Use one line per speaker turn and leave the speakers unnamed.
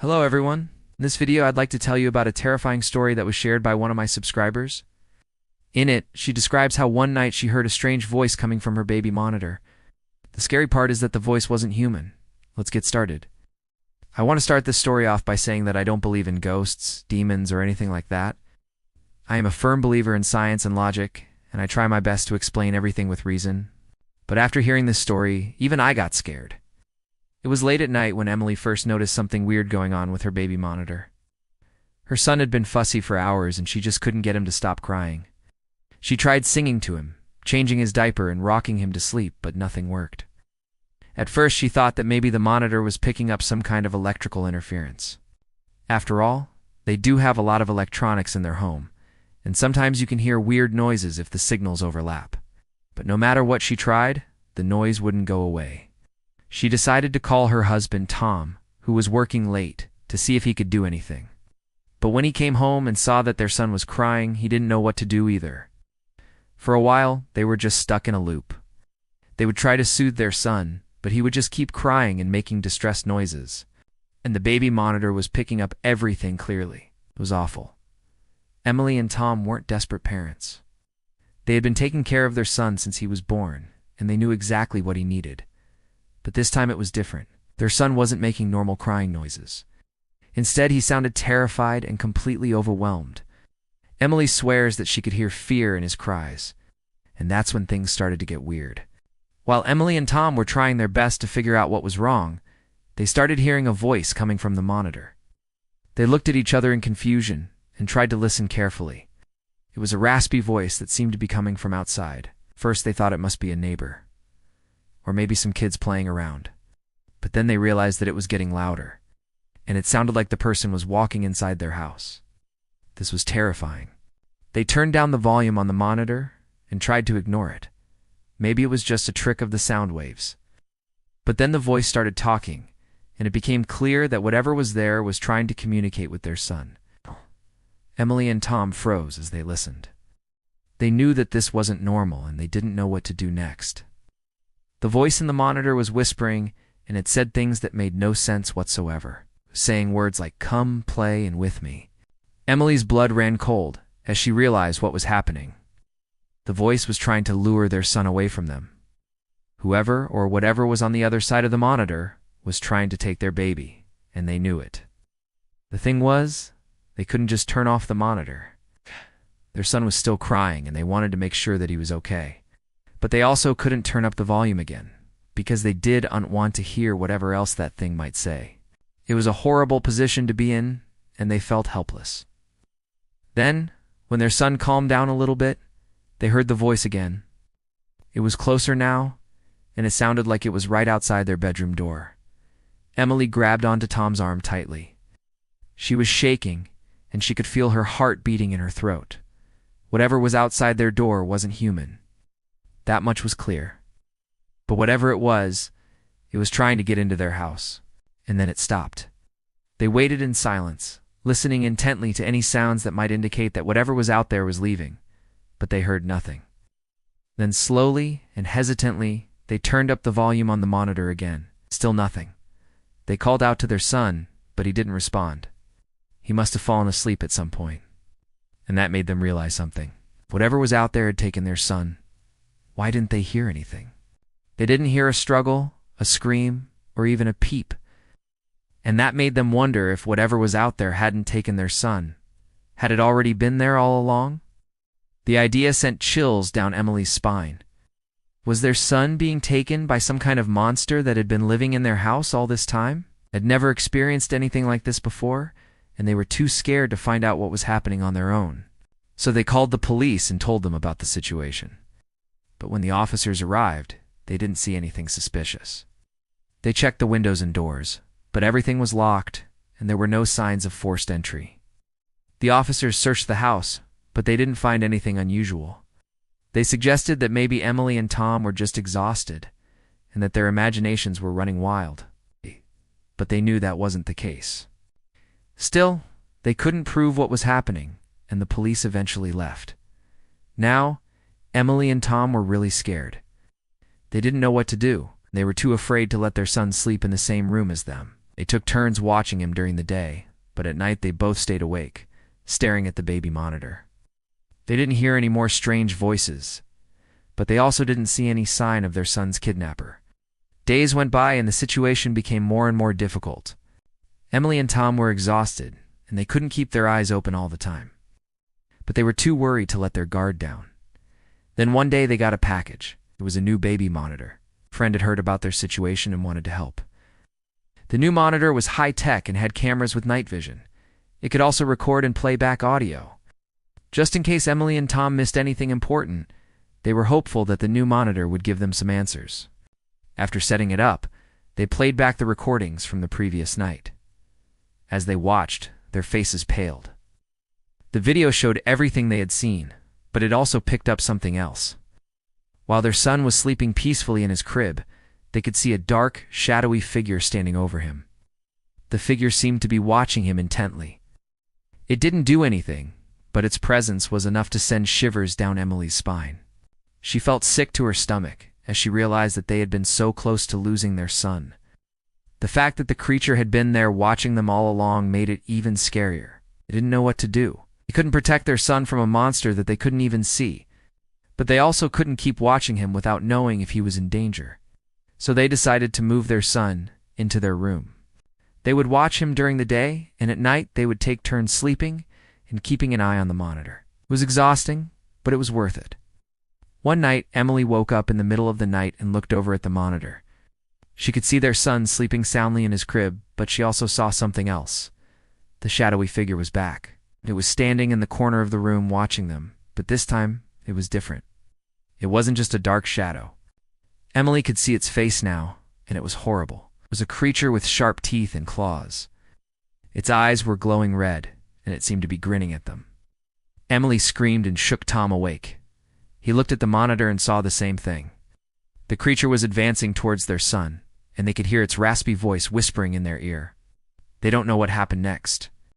Hello everyone. In this video I'd like to tell you about a terrifying story that was shared by one of my subscribers. In it, she describes how one night she heard a strange voice coming from her baby monitor. The scary part is that the voice wasn't human. Let's get started. I want to start this story off by saying that I don't believe in ghosts, demons, or anything like that. I am a firm believer in science and logic, and I try my best to explain everything with reason. But after hearing this story, even I got scared. It was late at night when Emily first noticed something weird going on with her baby monitor. Her son had been fussy for hours and she just couldn't get him to stop crying. She tried singing to him, changing his diaper and rocking him to sleep, but nothing worked. At first she thought that maybe the monitor was picking up some kind of electrical interference. After all, they do have a lot of electronics in their home, and sometimes you can hear weird noises if the signals overlap. But no matter what she tried, the noise wouldn't go away. She decided to call her husband Tom, who was working late, to see if he could do anything. But when he came home and saw that their son was crying, he didn't know what to do either. For a while, they were just stuck in a loop. They would try to soothe their son, but he would just keep crying and making distressed noises. And the baby monitor was picking up everything clearly. It was awful. Emily and Tom weren't desperate parents. They had been taking care of their son since he was born, and they knew exactly what he needed. But this time it was different. Their son wasn't making normal crying noises. Instead, he sounded terrified and completely overwhelmed. Emily swears that she could hear fear in his cries, and that's when things started to get weird. While Emily and Tom were trying their best to figure out what was wrong, they started hearing a voice coming from the monitor. They looked at each other in confusion and tried to listen carefully. It was a raspy voice that seemed to be coming from outside. First, they thought it must be a neighbor, or maybe some kids playing around. But then they realized that it was getting louder, and it sounded like the person was walking inside their house. This was terrifying. They turned down the volume on the monitor and tried to ignore it. Maybe it was just a trick of the sound waves. But then the voice started talking, and it became clear that whatever was there was trying to communicate with their son. Emily and Tom froze as they listened. They knew that this wasn't normal, and they didn't know what to do next. The voice in the monitor was whispering, and it said things that made no sense whatsoever, saying words like "come, play, and with me." Emily's blood ran cold as she realized what was happening. The voice was trying to lure their son away from them. Whoever or whatever was on the other side of the monitor was trying to take their baby, and they knew it. The thing was, they couldn't just turn off the monitor. Their son was still crying, and they wanted to make sure that he was okay. But they also couldn't turn up the volume again, because they didn't want to hear whatever else that thing might say. It was a horrible position to be in, and they felt helpless. Then, when their son calmed down a little bit, they heard the voice again. It was closer now, and it sounded like it was right outside their bedroom door. Emily grabbed onto Tom's arm tightly. She was shaking, and she could feel her heart beating in her throat. Whatever was outside their door wasn't human. That much was clear. But whatever it was trying to get into their house. And then it stopped. They waited in silence, listening intently to any sounds that might indicate that whatever was out there was leaving. But they heard nothing. Then slowly and hesitantly, they turned up the volume on the monitor again. Still nothing. They called out to their son, but he didn't respond. He must have fallen asleep at some point. And that made them realize something. Whatever was out there had taken their son. Why didn't they hear anything? They didn't hear a struggle, a scream, or even a peep. And that made them wonder if whatever was out there hadn't taken their son. Had it already been there all along? The idea sent chills down Emily's spine. Was their son being taken by some kind of monster that had been living in their house all this time? Had never experienced anything like this before, and they were too scared to find out what was happening on their own. So they called the police and told them about the situation. But when the officers arrived, they didn't see anything suspicious. They checked the windows and doors, but everything was locked, and there were no signs of forced entry. The officers searched the house, but they didn't find anything unusual. They suggested that maybe Emily and Tom were just exhausted, and that their imaginations were running wild. But they knew that wasn't the case. Still, they couldn't prove what was happening, and the police eventually left. Now, Emily and Tom were really scared. They didn't know what to do. They were too afraid to let their son sleep in the same room as them. They took turns watching him during the day, but at night they both stayed awake, staring at the baby monitor. They didn't hear any more strange voices, but they also didn't see any sign of their son's kidnapper. Days went by and the situation became more and more difficult. Emily and Tom were exhausted, and they couldn't keep their eyes open all the time. But they were too worried to let their guard down. Then one day they got a package. It was a new baby monitor. A friend had heard about their situation and wanted to help. The new monitor was high-tech and had cameras with night vision. It could also record and play back audio. Just in case Emily and Tom missed anything important, they were hopeful that the new monitor would give them some answers. After setting it up, they played back the recordings from the previous night. As they watched, their faces paled. The video showed everything they had seen, but it also picked up something else. While their son was sleeping peacefully in his crib, they could see a dark, shadowy figure standing over him. The figure seemed to be watching him intently. It didn't do anything, but its presence was enough to send shivers down Emily's spine. She felt sick to her stomach as she realized that they had been so close to losing their son. The fact that the creature had been there watching them all along made it even scarier. They didn't know what to do. They couldn't protect their son from a monster that they couldn't even see, but they also couldn't keep watching him without knowing if he was in danger. So they decided to move their son into their room. They would watch him during the day, and at night they would take turns sleeping and keeping an eye on the monitor. It was exhausting, but it was worth it. One night, Emily woke up in the middle of the night and looked over at the monitor. She could see their son sleeping soundly in his crib, but she also saw something else. The shadowy figure was back. It was standing in the corner of the room watching them, but this time it was different. It wasn't just a dark shadow. Emily could see its face now, and it was horrible. It was a creature with sharp teeth and claws. Its eyes were glowing red, and it seemed to be grinning at them. Emily screamed and shook Tom awake. He looked at the monitor and saw the same thing. The creature was advancing towards their son, and they could hear its raspy voice whispering in their ear. They don't know what happened next,